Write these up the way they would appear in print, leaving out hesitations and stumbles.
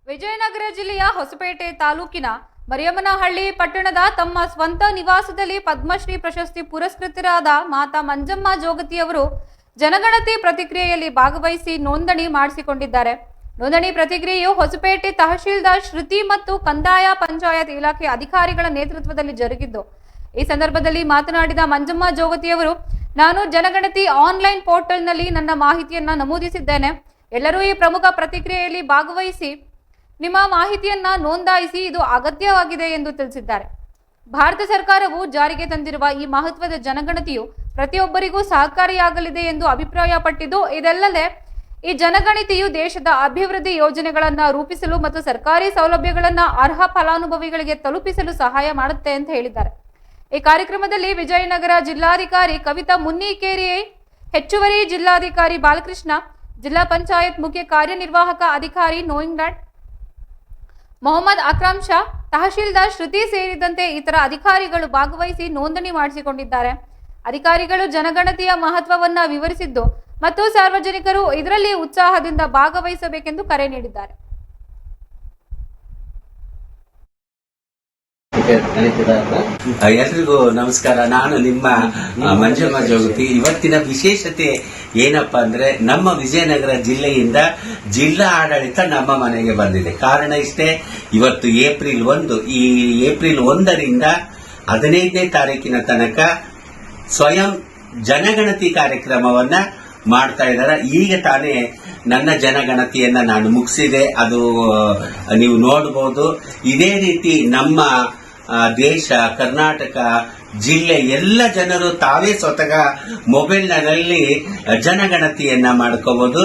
ವಿಜಯನಗರ ಜಿಲ್ಲೆಯ ಹೊಸಪೇಟೆ ತಾಲೂಕಿನ ಮರಿಯಮ್ಮನಹಳ್ಳಿ ಪಟ್ಟಣದ ತಮ್ಮ ಸ್ವಂತ ನಿವಾಸದಲ್ಲಿ ಪದ್ಮಶ್ರೀ ಪ್ರಶಸ್ತಿ ಪುರಸ್ಕೃತರಾದ ಮಾತಾ ಮಂಜಮ್ಮ ಜೋಗತಿಯವರು ಜನಗಣತಿ ಪ್ರತಿಕ್ರಿಯೆಯಲ್ಲಿ ಭಾಗವಹಿಸಿ ನೋಂದಣಿ ಮಾಡಿಸಿಕೊಂಡಿದ್ದಾರೆ. ನೋಂದಣಿ ಪ್ರತಿಕ್ರಿಯೆಯು ಹೊಸಪೇಟೆ ತಹಶೀಲ್ದಾರ್ ಶ್ರುತಿ ಮತ್ತು ಕಂದಾಯ ಪಂಚಾಯತ್ ಇಲಾಖೆ ಅಧಿಕಾರಿಗಳ ನೇತೃತ್ವದಲ್ಲಿ ಜರುಗಿದ್ದು, ಈ ಸಂದರ್ಭದಲ್ಲಿ ಮಾತನಾಡಿದ ಮಂಜಮ್ಮ ಜೋಗತಿಯವರು, ನಾನು ಜನಗಣತಿ ಆನ್ಲೈನ್ ಪೋರ್ಟಲ್ನಲ್ಲಿ ನನ್ನ ಮಾಹಿತಿಯನ್ನ ನಮೂದಿಸಿದ್ದೇನೆ. ಎಲ್ಲರೂ ಈ ಪ್ರಮುಖ ಪ್ರತಿಕ್ರಿಯೆಯಲ್ಲಿ ಭಾಗವಹಿಸಿ ನಿಮ್ಮ ಮಾಹಿತಿಯನ್ನ ನೋಂದಾಯಿಸಿ, ಇದು ಅಗತ್ಯವಾಗಿದೆ ಎಂದು ತಿಳಿಸಿದ್ದಾರೆ. ಭಾರತ ಸರ್ಕಾರವು ಜಾರಿಗೆ ತಂದಿರುವ ಈ ಮಹತ್ವದ ಜನಗಣತಿಯು ಪ್ರತಿಯೊಬ್ಬರಿಗೂ ಸಹಕಾರಿಯಾಗಲಿದೆ ಎಂದು ಅಭಿಪ್ರಾಯಪಟ್ಟಿದ್ದು, ಇದಲ್ಲದೆ ಈ ಜನಗಣತಿಯು ದೇಶದ ಅಭಿವೃದ್ಧಿ ಯೋಜನೆಗಳನ್ನು ರೂಪಿಸಲು ಮತ್ತು ಸರ್ಕಾರಿ ಸೌಲಭ್ಯಗಳನ್ನು ಅರ್ಹ ಫಲಾನುಭವಿಗಳಿಗೆ ತಲುಪಿಸಲು ಸಹಾಯ ಮಾಡುತ್ತೆ ಅಂತ ಹೇಳಿದ್ದಾರೆ. ಈ ಕಾರ್ಯಕ್ರಮದಲ್ಲಿ ವಿಜಯನಗರ ಜಿಲ್ಲಾಧಿಕಾರಿ ಕವಿತಾ ಮುನ್ನಿಕೇರಿ, ಹೆಚ್ಚುವರಿ ಜಿಲ್ಲಾಧಿಕಾರಿ ಬಾಲಕೃಷ್ಣ, ಜಿಲ್ಲಾ ಪಂಚಾಯತ್ ಮುಖ್ಯ ಕಾರ್ಯನಿರ್ವಾಹಕ ಅಧಿಕಾರಿ ನೋಯಿಂಗ್ಲಾಂಡ್ ಮೊಹಮ್ಮದ್ ಅಕ್ರಮ್ ಶಾ, ತಹಶೀಲ್ದಾರ್ ಶ್ರುತಿ ಸೇರಿದಂತೆ ಇತರ ಅಧಿಕಾರಿಗಳು ಭಾಗವಹಿಸಿ ನೋಂದಣಿ ಮಾಡಿಸಿಕೊಂಡಿದ್ದಾರೆ. ಅಧಿಕಾರಿಗಳು ಜನಗಣತಿಯ ಮಹತ್ವವನ್ನ ವಿವರಿಸಿದ್ದು ಮತ್ತು ಸಾರ್ವಜನಿಕರು ಇದರಲ್ಲಿ ಉತ್ಸಾಹದಿಂದ ಭಾಗವಹಿಸಬೇಕೆಂದು ಕರೆ ನೀಡಿದ್ದಾರೆ. ಎಲ್ರಿಗೂ ನಮಸ್ಕಾರ. ನಾನು ನಿಮ್ಮ ಮಂಜಮ್ಮ ಜೋಗತಿ. ಇವತ್ತಿನ ವಿಶೇಷತೆ ಏನಪ್ಪಾ ಅಂದ್ರೆ, ನಮ್ಮ ವಿಜಯನಗರ ಜಿಲ್ಲೆಯಿಂದ ಜಿಲ್ಲಾ ಆಡಳಿತ ನಮ್ಮ ಮನೆಗೆ ಬಂದಿದೆ. ಕಾರಣ ಇಷ್ಟೇ, ಇವತ್ತು ಏಪ್ರಿಲ್ 1. ಈ ಏಪ್ರಿಲ್ 1ರಿಂದ 15ನೇ ತಾರೀಕಿನ ತನಕ ಸ್ವಯಂ ಜನಗಣತಿ ಕಾರ್ಯಕ್ರಮವನ್ನ ಮಾಡ್ತಾ ಇದ್ದಾರೆ. ಈಗ ತಾನೇ ನನ್ನ ಜನಗಣತಿಯನ್ನ ನಾನು ಮುಗಿಸಿದೆ, ಅದು ನೀವು ನೋಡಬಹುದು. ಇದೇ ರೀತಿ ನಮ್ಮ ದೇಶ, ಕರ್ನಾಟಕ ಜಿಲ್ಲೆ ಎಲ್ಲ ಜನರು ತಾವೇ ಸ್ವತಃ ಮೊಬೈಲ್ನಲ್ಲಿ ಜನಗಣತಿಯನ್ನ ಮಾಡ್ಕೋಬಹುದು.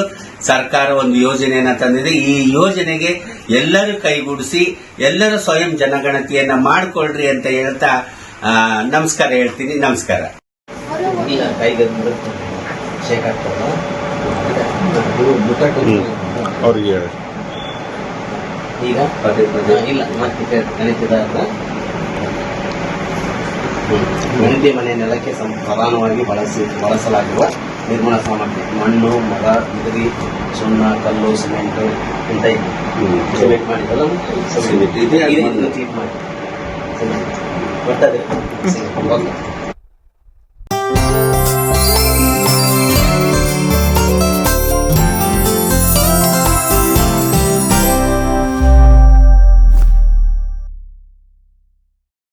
ಸರ್ಕಾರ ಒಂದು ಯೋಜನೆಯನ್ನ ತಂದಿದೆ. ಈ ಯೋಜನೆಗೆ ಎಲ್ಲರೂ ಕೈಗೂಡಿಸಿ ಎಲ್ಲರೂ ಸ್ವಯಂ ಜನಗಣತಿಯನ್ನ ಮಾಡಿಕೊಳ್ಳ್ರಿ ಅಂತ ಹೇಳ್ತಾ ನಮಸ್ಕಾರ ಹೇಳ್ತೀನಿ. ನಮಸ್ಕಾರ. ಈಗ ಇಲ್ಲ ಮತ್ತೆ ಗಣತಿ ಮನೆ ನೆಲಕ್ಕೆ ಪ್ರಧಾನವಾಗಿ ಬಳಸಲಾಗುವ ನಿರ್ಮಾಣ ಸಾಮಗ್ರಿ ಮಣ್ಣು, ಮರ, ಬಿದಿರಿ, ಸುಣ್ಣ, ಕಲ್ಲು, ಸಿಮೆಂಟ್ ಅಂತ ಸಿಮೆಂಟ್ ಮಾಡಿದಲ್ಲ, ಕ್ಲೀನ್ ಮಾಡಿ ಬರ್ತದೆ.